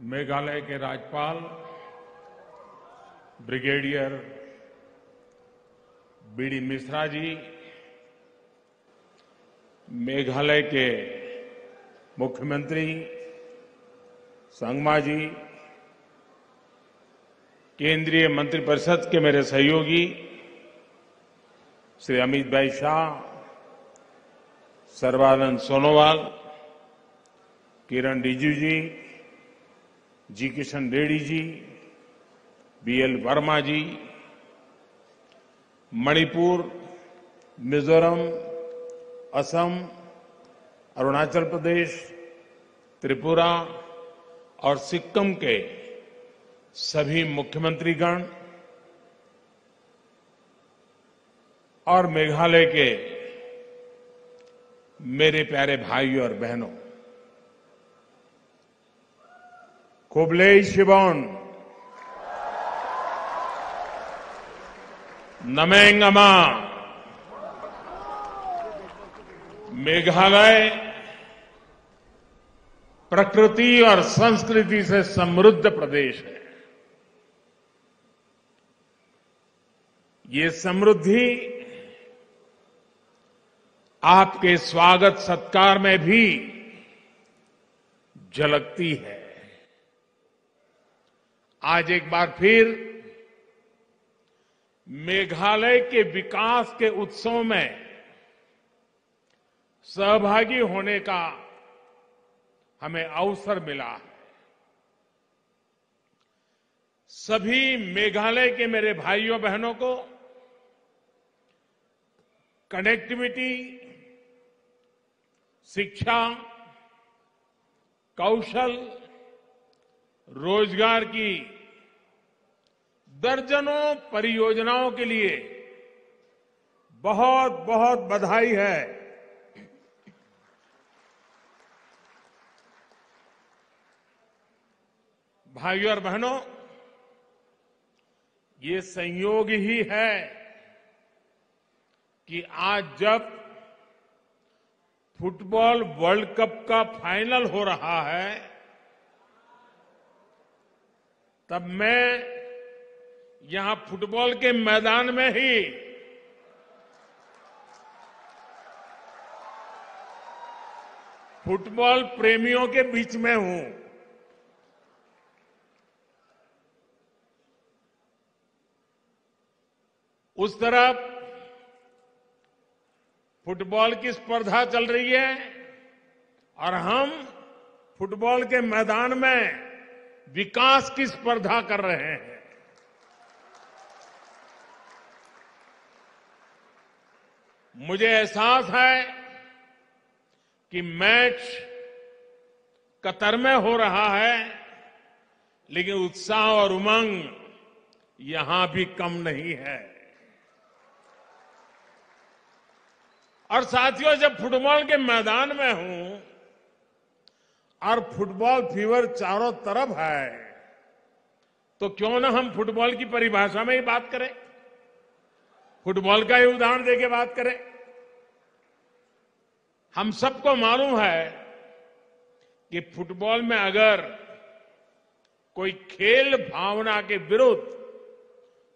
मेघालय के राज्यपाल brigadier BD Mishra ji, Meghalaya के मुख्यमंत्री संगमा जी, केंद्रीय मंत्रिपरिषद के मेरे सहयोगी श्री अमित भाई शाह, सर्बानंद सोनोवाल, किरण रिजिजू जी किशन रेड्डी जी, बीएल वर्मा जी, मणिपुर, मिजोरम, असम, अरुणाचल प्रदेश, त्रिपुरा और सिक्किम के सभी मुख्यमंत्रीगण और मेघालय के मेरे प्यारे भाइयों और बहनों, कुबले शिबोन, नमेंगमा। मेघालय प्रकृति और संस्कृति से समृद्ध प्रदेश है। ये समृद्धि आपके स्वागत सत्कार में भी झलकती है। आज एक बार फिर मेघालय के विकास के उत्सव में सहभागी होने का हमें अवसर मिला है। सभी मेघालय के मेरे भाइयों बहनों को कनेक्टिविटी, शिक्षा, कौशल, रोजगार की दर्जनों परियोजनाओं के लिए बहुत बहुत बधाई है। भाइयों और बहनों, ये संयोग ही है कि आज जब फुटबॉल वर्ल्ड कप का फाइनल हो रहा है, तब मैं यहां फुटबॉल के मैदान में ही फुटबॉल प्रेमियों के बीच में हूं। उस तरफ फुटबॉल की स्पर्धा चल रही है और हम फुटबॉल के मैदान में विकास की स्पर्धा कर रहे हैं। मुझे एहसास है कि मैच कतर में हो रहा है, लेकिन उत्साह और उमंग यहां भी कम नहीं है। और साथियों, जब फुटबॉल के मैदान में हूं और फुटबॉल फीवर चारों तरफ है, तो क्यों ना हम फुटबॉल की परिभाषा में ही बात करें, फुटबॉल का ही उदाहरण देके बात करें। हम सबको मालूम है कि फुटबॉल में अगर कोई खेल भावना के विरुद्ध,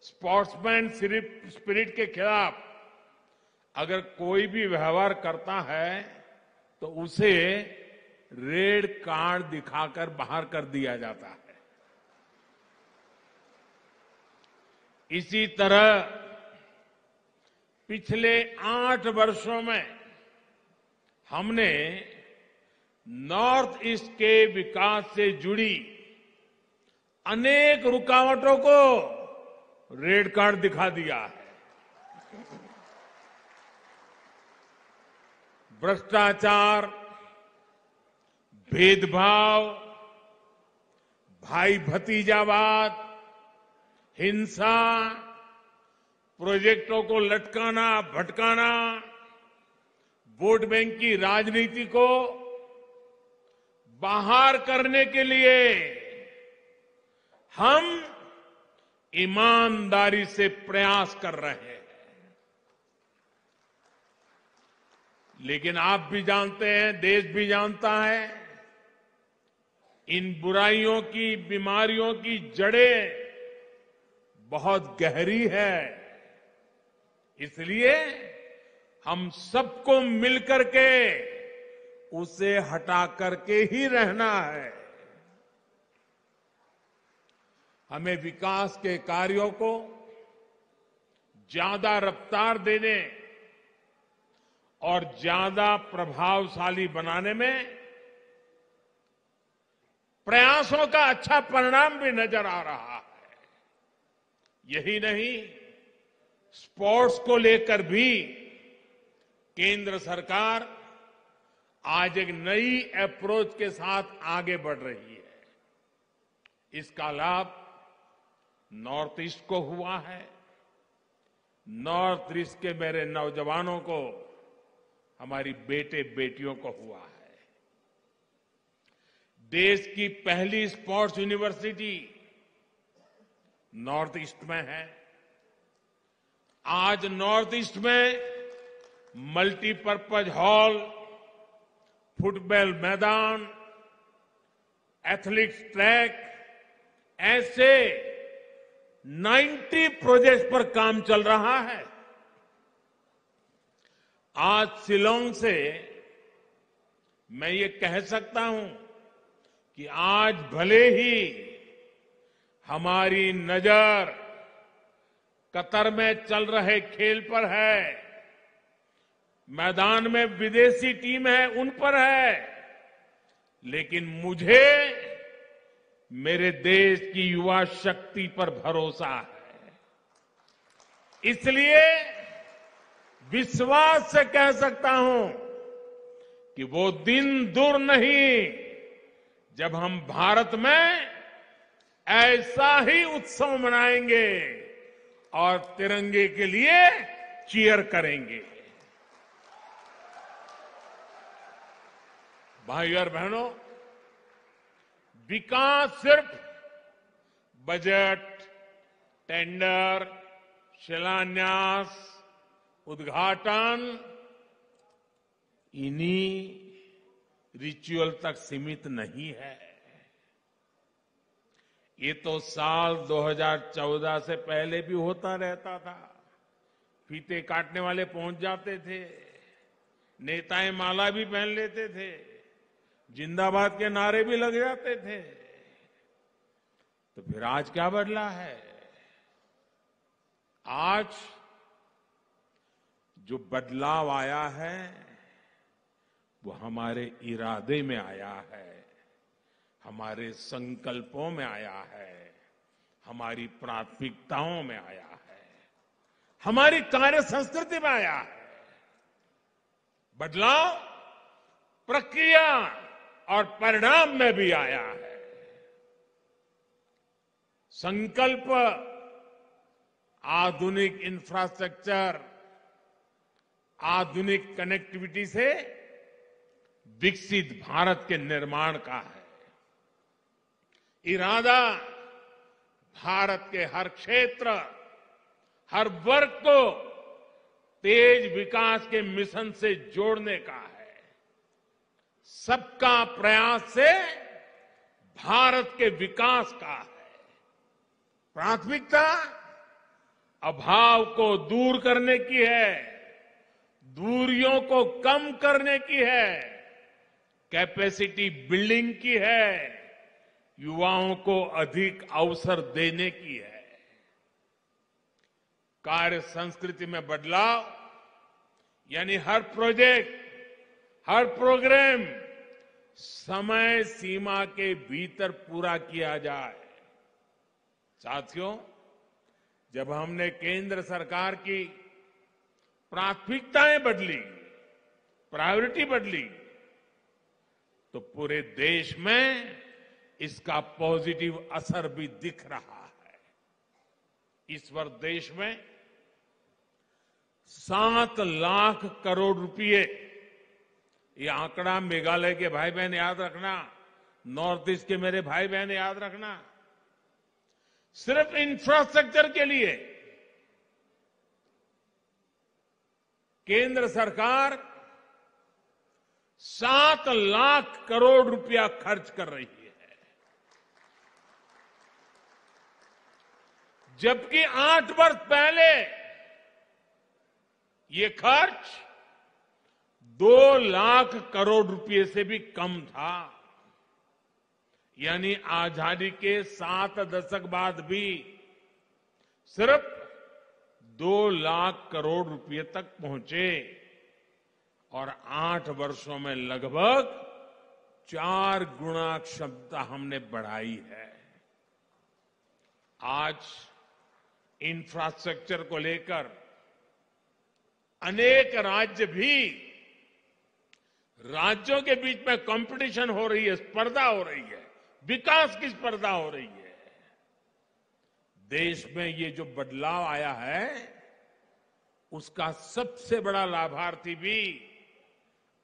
स्पोर्ट्समैन स्पिरिट के खिलाफ अगर कोई भी व्यवहार करता है तो उसे रेड कार्ड दिखाकर बाहर कर दिया जाता है। इसी तरह पिछले 8 वर्षों में हमने नॉर्थ ईस्ट के विकास से जुड़ी अनेक रुकावटों को रेड कार्ड दिखा दिया है। भ्रष्टाचार, भेदभाव, भाई भतीजावाद, हिंसा, प्रोजेक्टों को लटकाना भटकाना, वोट बैंक की राजनीति को बाहर करने के लिए हम ईमानदारी से प्रयास कर रहे हैं। लेकिन आप भी जानते हैं, देश भी जानता है इन बुराइयों की, बीमारियों की जड़ें बहुत गहरी है। इसलिए हम सबको मिलकर के उसे हटा करके ही रहना है। हमें विकास के कार्यों को ज्यादा रफ्तार देने और ज्यादा प्रभावशाली बनाने में प्रयासों का अच्छा परिणाम भी नजर आ रहा है। यही नहीं, स्पोर्ट्स को लेकर भी केंद्र सरकार आज एक नई अप्रोच के साथ आगे बढ़ रही है। इसका लाभ नॉर्थ ईस्ट को हुआ है। नॉर्थ ईस्ट के मेरे नौजवानों को, हमारी बेटे बेटियों को हुआ है। देश की पहली स्पोर्ट्स यूनिवर्सिटी नॉर्थ ईस्ट में है। आज नॉर्थ ईस्ट में मल्टीपर्पज हॉल, फुटबॉल मैदान, एथलेटिक्स ट्रैक, ऐसे 90 प्रोजेक्ट्स पर काम चल रहा है। आज शिलांग से मैं ये कह सकता हूं कि आज भले ही हमारी नजर कतर में चल रहे खेल पर है, मैदान में विदेशी टीम है उन पर है, लेकिन मुझे मेरे देश की युवा शक्ति पर भरोसा है। इसलिए विश्वास से कह सकता हूं कि वो दिन दूर नहीं जब हम भारत में ऐसा ही उत्सव मनाएंगे और तिरंगे के लिए चीयर करेंगे। भाइयों और बहनों, विकास सिर्फ बजट, टेंडर, शिलान्यास, उद्घाटन, इन्हीं रिचुअल तक सीमित नहीं है। ये तो साल 2014 से पहले भी होता रहता था। फीते काटने वाले पहुंच जाते थे, नेताएं माला भी पहन लेते थे, जिंदाबाद के नारे भी लग जाते थे। तो फिर आज क्या बदला है? आज जो बदलाव आया है वो हमारे इरादे में आया है, हमारे संकल्पों में आया है, हमारी प्राथमिकताओं में आया है, हमारी कार्य संस्कृति में आया है। बदलाव प्रक्रिया और परिणाम में भी आया है। संकल्प आधुनिक इंफ्रास्ट्रक्चर, आधुनिक कनेक्टिविटी से विकसित भारत के निर्माण का है। इरादा भारत के हर क्षेत्र, हर वर्ग को तेज विकास के मिशन से जोड़ने का है। सबका प्रयास से भारत के विकास का है। प्राथमिकता अभाव को दूर करने की है, दूरियों को कम करने की है, कैपेसिटी बिल्डिंग की है, युवाओं को अधिक अवसर देने की है। कार्य संस्कृति में बदलाव यानी हर प्रोजेक्ट, हर प्रोग्राम समय सीमा के भीतर पूरा किया जाए। साथियों, जब हमने केंद्र सरकार की प्राथमिकताएं बदली, प्रायोरिटी बदली, तो पूरे देश में इसका पॉजिटिव असर भी दिख रहा है। इस वर्ष देश में 7 लाख करोड़ रुपए, ये आंकड़ा मेघालय के भाई बहन याद रखना, नॉर्थ ईस्ट के मेरे भाई बहन याद रखना, सिर्फ इंफ्रास्ट्रक्चर के लिए केंद्र सरकार 7 लाख करोड़ रुपया खर्च कर रही है। जबकि 8 वर्ष पहले ये खर्च 2 लाख करोड़ रुपए से भी कम था। यानी आजादी के 7 दशक बाद भी सिर्फ 2 लाख करोड़ रुपए तक पहुंचे और 8 वर्षों में लगभग 4 गुना क्षमता हमने बढ़ाई है। आज इंफ्रास्ट्रक्चर को लेकर अनेक राज्य भी राज्यों के बीच में कंपटीशन हो रही है, स्पर्धा हो रही है, विकास की स्पर्धा हो रही है। देश में ये जो बदलाव आया है उसका सबसे बड़ा लाभार्थी भी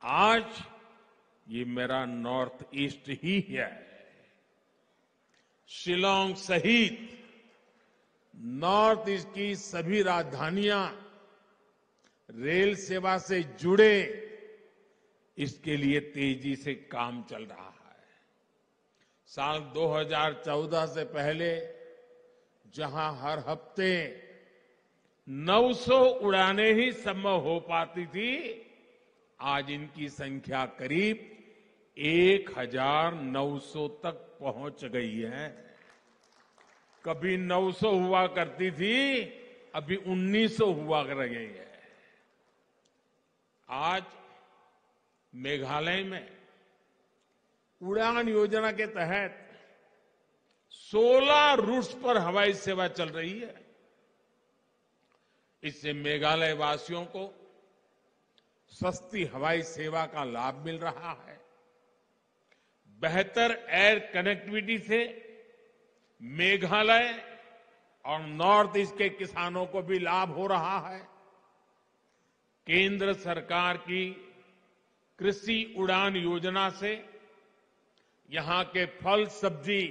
आज ये मेरा नॉर्थ ईस्ट ही है। शिलांग सहित नॉर्थ ईस्ट की सभी राजधानियां रेल सेवा से जुड़े, इसके लिए तेजी से काम चल रहा है। साल 2014 से पहले जहां हर हफ्ते 900 उड़ानें ही संभव हो पाती थी, आज इनकी संख्या करीब 1900 तक पहुंच गई है। कभी 900 हुआ करती थी, अभी 1900 हुआ कर गई है। आज मेघालय में उड़ान योजना के तहत 16 रूट्स पर हवाई सेवा चल रही है। इससे मेघालय वासियों को सस्ती हवाई सेवा का लाभ मिल रहा है। बेहतर एयर कनेक्टिविटी से मेघालय और नॉर्थ ईस्ट के किसानों को भी लाभ हो रहा है। केंद्र सरकार की कृषि उड़ान योजना से यहां के फल सब्जी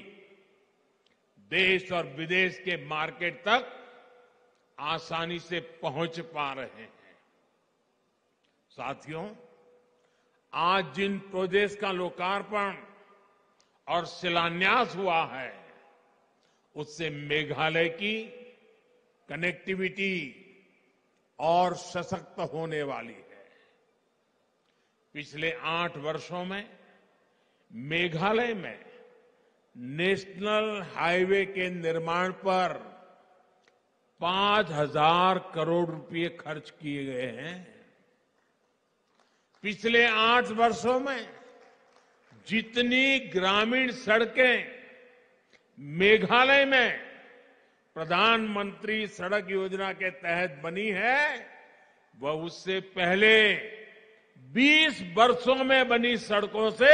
देश और विदेश के मार्केट तक आसानी से पहुंच पा रहे हैं। साथियों, आज जिन प्रोजेक्ट्स का लोकार्पण और शिलान्यास हुआ है, उससे मेघालय की कनेक्टिविटी और सशक्त होने वाली है। पिछले 8 वर्षों में मेघालय में नेशनल हाईवे के निर्माण पर 5,000 करोड़ रुपए खर्च किए गए हैं। पिछले 8 वर्षों में जितनी ग्रामीण सड़कें मेघालय में प्रधानमंत्री सड़क योजना के तहत बनी है, वह उससे पहले 20 वर्षों में बनी सड़कों से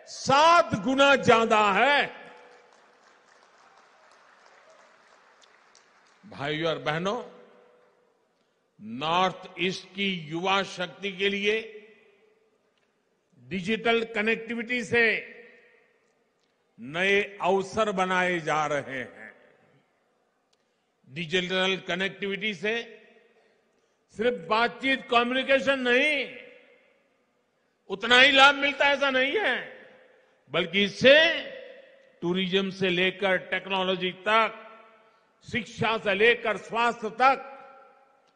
7 गुना ज्यादा है। भाइयों और बहनों, नॉर्थ ईस्ट की युवा शक्ति के लिए डिजिटल कनेक्टिविटी से नए अवसर बनाए जा रहे हैं। डिजिटल कनेक्टिविटी से सिर्फ बातचीत, कम्युनिकेशन नहीं, उतना ही लाभ मिलता है ऐसा नहीं है, बल्कि इससे टूरिज्म से लेकर टेक्नोलॉजी तक, शिक्षा से लेकर स्वास्थ्य तक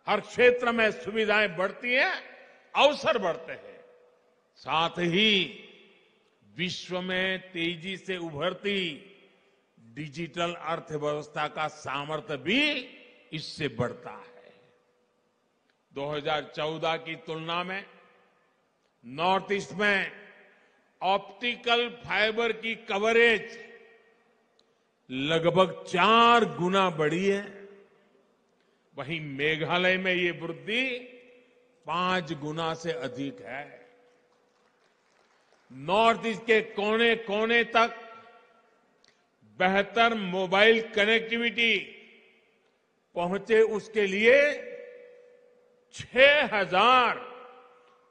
हर क्षेत्र में सुविधाएं बढ़ती हैं, अवसर बढ़ते हैं। साथ ही विश्व में तेजी से उभरती डिजिटल अर्थव्यवस्था का सामर्थ्य भी इससे बढ़ता है। 2014 की तुलना में नॉर्थ ईस्ट में ऑप्टिकल फाइबर की कवरेज लगभग 4 गुना बढ़ी है। वहीं मेघालय में ये वृद्धि 5 गुना से अधिक है। नॉर्थ ईस्ट के कोने कोने तक बेहतर मोबाइल कनेक्टिविटी पहुंचे, उसके लिए 6,000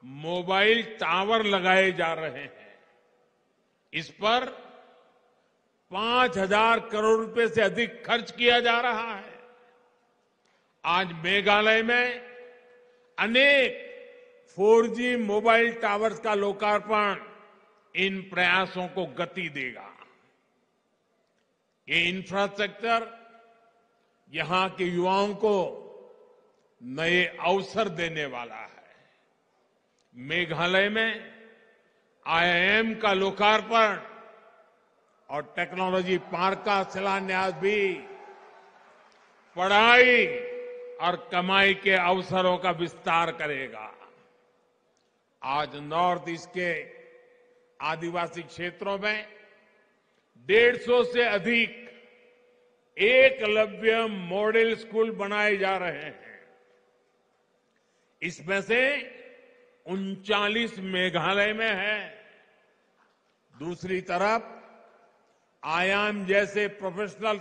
मोबाइल टावर लगाए जा रहे हैं। इस पर 5,000 करोड़ रुपए से अधिक खर्च किया जा रहा है। आज मेघालय में अनेक 4G मोबाइल टावर्स का लोकार्पण इन प्रयासों को गति देगा। ये इंफ्रास्ट्रक्चर यहां के युवाओं को नए अवसर देने वाला है। मेघालय में आईआईएम का लोकार्पण और टेक्नोलॉजी पार्क का शिलान्यास भी पढ़ाई और कमाई के अवसरों का विस्तार करेगा। आज नॉर्थ ईस्ट के आदिवासी क्षेत्रों में 150 से अधिक एकलव्य मॉडल स्कूल बनाए जा रहे हैं। इसमें से 39 मेघालय में है। दूसरी तरफ आईआईएम जैसे प्रोफेशनल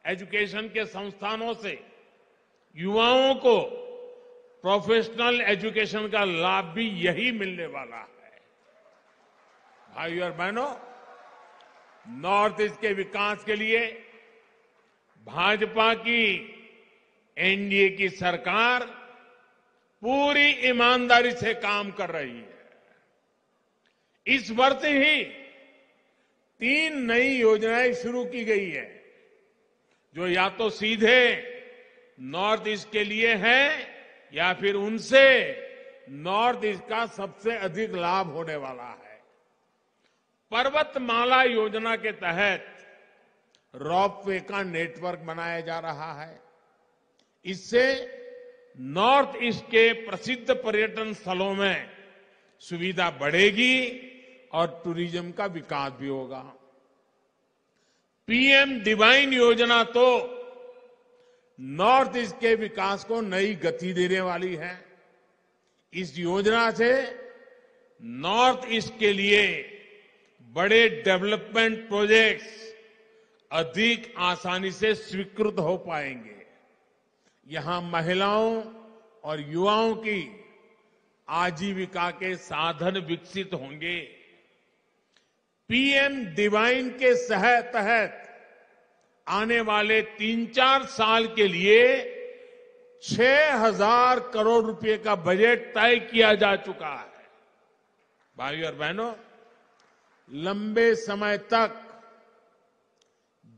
एजुकेशन के संस्थानों से युवाओं को प्रोफेशनल एजुकेशन का लाभ भी यही मिलने वाला है। भाइयों और बहनों, नॉर्थ ईस्ट के विकास के लिए भाजपा की एनडीए की सरकार पूरी ईमानदारी से काम कर रही है। इस वर्ष ही 3 नई योजनाएं शुरू की गई है, जो या तो सीधे नॉर्थ ईस्ट के लिए है या फिर उनसे नॉर्थ ईस्ट का सबसे अधिक लाभ होने वाला है। पर्वतमाला योजना के तहत रॉपवे का नेटवर्क बनाया जा रहा है। इससे नॉर्थ ईस्ट के प्रसिद्ध पर्यटन स्थलों में सुविधा बढ़ेगी और टूरिज्म का विकास भी होगा। पीएम डिवाइन योजना तो नॉर्थ ईस्ट के विकास को नई गति देने वाली है। इस योजना से नॉर्थ ईस्ट के लिए बड़े डेवलपमेंट प्रोजेक्ट्स अधिक आसानी से स्वीकृत हो पाएंगे। यहां महिलाओं और युवाओं की आजीविका के साधन विकसित होंगे। पीएम डिवाइन के तहत आने वाले 3-4 साल के लिए 6,000 करोड़ रुपए का बजट तय किया जा चुका है। भाइयों और बहनों, लंबे समय तक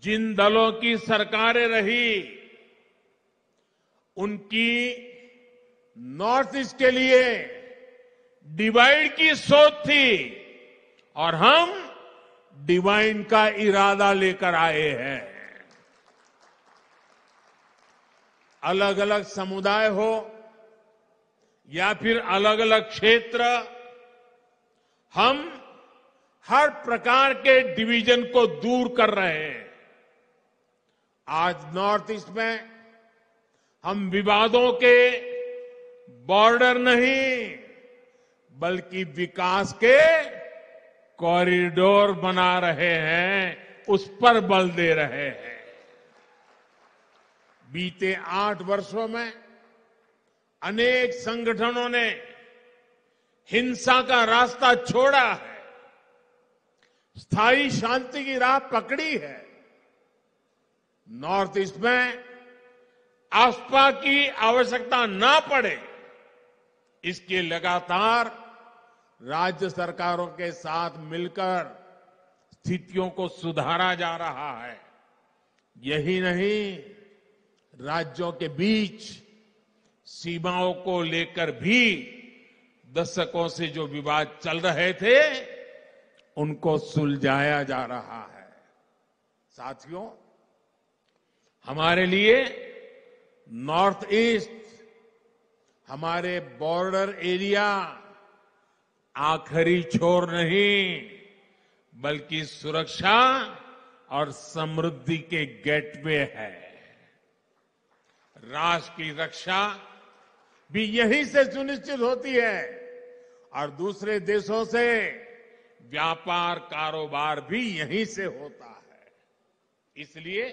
जिन दलों की सरकारें रही, उनकी नॉर्थ ईस्ट के लिए डिवाइड की सोच थी और हम डिवाइन का इरादा लेकर आए हैं। अलग अलग समुदाय हो या फिर अलग अलग क्षेत्र, हम हर प्रकार के डिवीजन को दूर कर रहे हैं। आज नॉर्थ ईस्ट में हम विवादों के बॉर्डर नहीं, बल्कि विकास के कॉरिडोर बना रहे हैं, उस पर बल दे रहे हैं। बीते 8 वर्षों में अनेक संगठनों ने हिंसा का रास्ता छोड़ा है, स्थायी शांति की राह पकड़ी है। नॉर्थ ईस्ट में आस्था की आवश्यकता ना पड़े, इसके लगातार राज्य सरकारों के साथ मिलकर स्थितियों को सुधारा जा रहा है। यही नहीं, राज्यों के बीच सीमाओं को लेकर भी दशकों से जो विवाद चल रहे थे, उनको सुलझाया जा रहा है। साथियों, हमारे लिए नॉर्थ ईस्ट, हमारे बॉर्डर एरिया आखिरी छोर नहीं, बल्कि सुरक्षा और समृद्धि के गेटवे है। राष्ट्र की रक्षा भी यहीं से सुनिश्चित होती है और दूसरे देशों से व्यापार कारोबार भी यहीं से होता है। इसलिए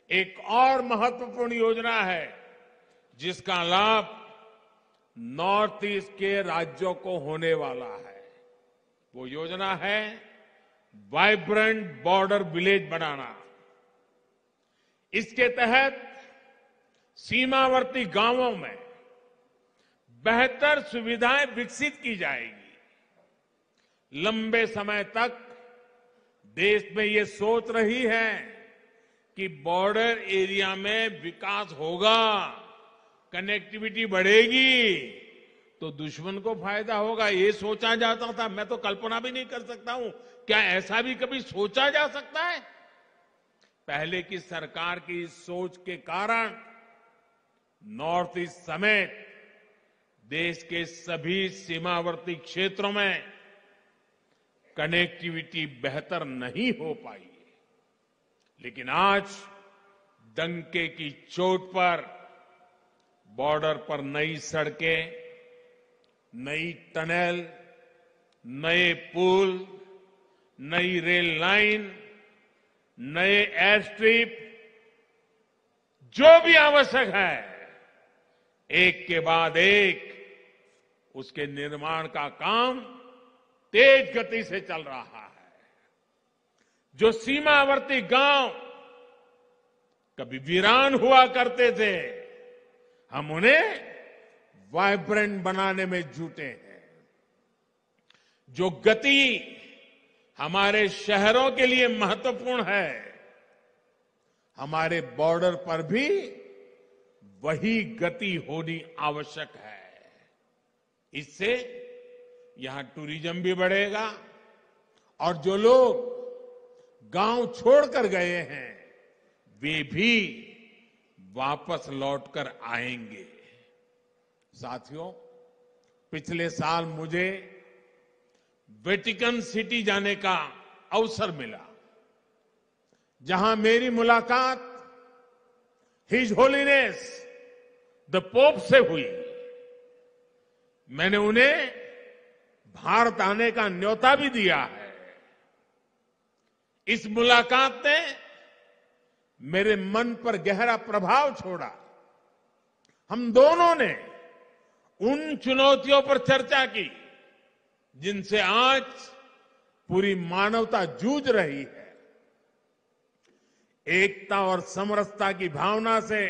एक और महत्वपूर्ण योजना है जिसका लाभ नॉर्थ ईस्ट के राज्यों को होने वाला है। वो योजना है वाइब्रेंट बॉर्डर विलेज बनाना। इसके तहत सीमावर्ती गांवों में बेहतर सुविधाएं विकसित की जाएगी। लंबे समय तक देश में ये सोच रही है कि बॉर्डर एरिया में विकास होगा, कनेक्टिविटी बढ़ेगी, तो दुश्मन को फायदा होगा, ये सोचा जाता था। मैं तो कल्पना भी नहीं कर सकता हूं, क्या ऐसा भी कभी सोचा जा सकता है? पहले की सरकार की सोच के कारण नॉर्थ ईस्ट समेत देश के सभी सीमावर्ती क्षेत्रों में कनेक्टिविटी बेहतर नहीं हो पाई। लेकिन आज डंके की चोट पर बॉर्डर पर नई सड़कें, नई टनल, नए पुल, नई रेल लाइन, नए एयर स्ट्रिप, जो भी आवश्यक है, एक के बाद एक उसके निर्माण का काम तेज गति से चल रहा है। जो सीमावर्ती गांव कभी वीरान हुआ करते थे, हम उन्हें वाइब्रेंट बनाने में जुटे हैं। जो गति हमारे शहरों के लिए महत्वपूर्ण है, हमारे बॉर्डर पर भी वही गति होनी आवश्यक है। इससे यहां टूरिज्म भी बढ़ेगा और जो लोग गांव छोड़कर गए हैं, वे भी वापस लौटकर आएंगे। साथियों, पिछले साल मुझे वेटिकन सिटी जाने का अवसर मिला, जहां मेरी मुलाकात हिज होलीनेस द पोप से हुई। मैंने उन्हें भारत आने का न्योता भी दिया है। इस मुलाकात ने मेरे मन पर गहरा प्रभाव छोड़ा। हम दोनों ने उन चुनौतियों पर चर्चा की जिनसे आज पूरी मानवता जूझ रही है। एकता और समरसता की भावना से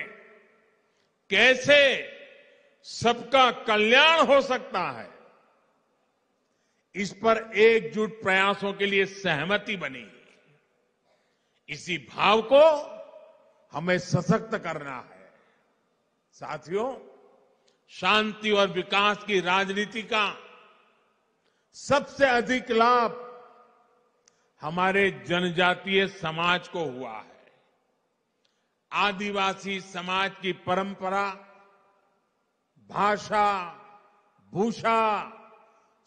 कैसे सबका कल्याण हो सकता है, इस पर एकजुट प्रयासों के लिए सहमति बनी। इसी भाव को हमें सशक्त करना है। साथियों, शांति और विकास की राजनीति का सबसे अधिक लाभ हमारे जनजातीय समाज को हुआ है। आदिवासी समाज की परंपरा, भाषा, भूषा,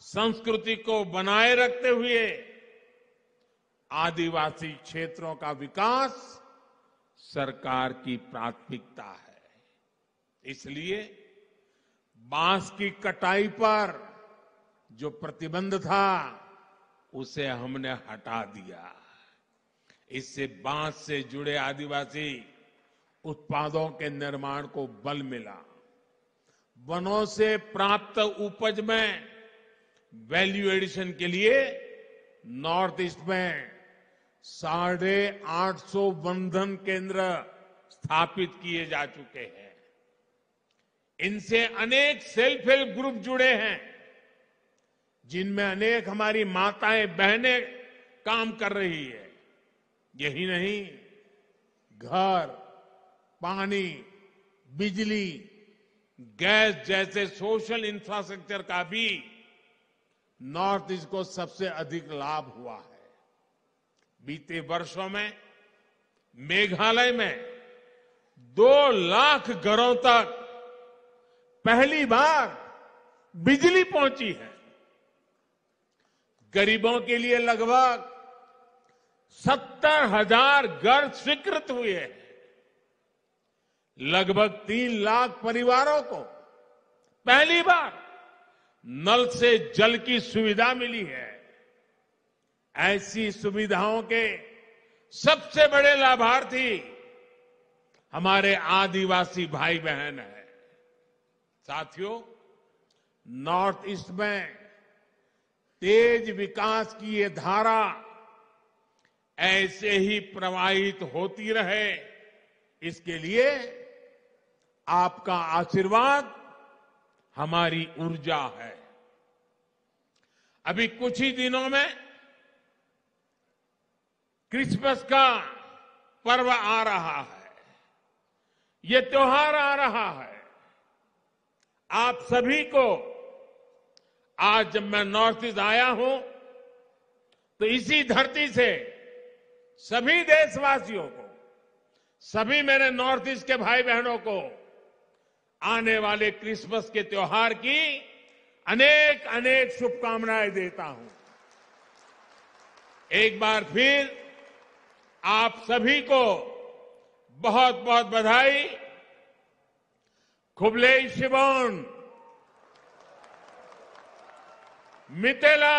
संस्कृति को बनाए रखते हुए आदिवासी क्षेत्रों का विकास सरकार की प्राथमिकता है। इसलिए बांस की कटाई पर जो प्रतिबंध था, उसे हमने हटा दिया। इससे बांस से जुड़े आदिवासी उत्पादों के निर्माण को बल मिला। वनों से प्राप्त उपज में वैल्यू एडिशन के लिए नॉर्थ ईस्ट में 850 वनधन केंद्र स्थापित किए जा चुके हैं। इनसे अनेक सेल्फ हेल्प ग्रुप जुड़े हैं, जिनमें अनेक हमारी माताएं बहनें काम कर रही है। यही नहीं, घर, पानी, बिजली, गैस जैसे सोशल इंफ्रास्ट्रक्चर का भी नॉर्थ ईस्ट को सबसे अधिक लाभ हुआ है। बीते वर्षों में मेघालय में 2 लाख घरों तक पहली बार बिजली पहुंची है। गरीबों के लिए लगभग 70,000 घर स्वीकृत हुए हैं। लगभग 3 लाख परिवारों को पहली बार नल से जल की सुविधा मिली है। ऐसी सुविधाओं के सबसे बड़े लाभार्थी हमारे आदिवासी भाई बहन हैं। साथियों, नॉर्थ ईस्ट में तेज विकास की ये धारा ऐसे ही प्रवाहित होती रहे, इसके लिए आपका आशीर्वाद हमारी ऊर्जा है। अभी कुछ ही दिनों में क्रिसमस का पर्व आ रहा है, ये त्योहार आ रहा है। आप सभी को आज जब मैं नॉर्थ ईस्ट आया हूं तो इसी धरती से सभी देशवासियों को, सभी मेरे नॉर्थ ईस्ट के भाई बहनों को आने वाले क्रिसमस के त्योहार की अनेक अनेक शुभकामनाएं देता हूं। एक बार फिर आप सभी को बहुत बहुत बधाई। खुबले शिवोन, मितेला।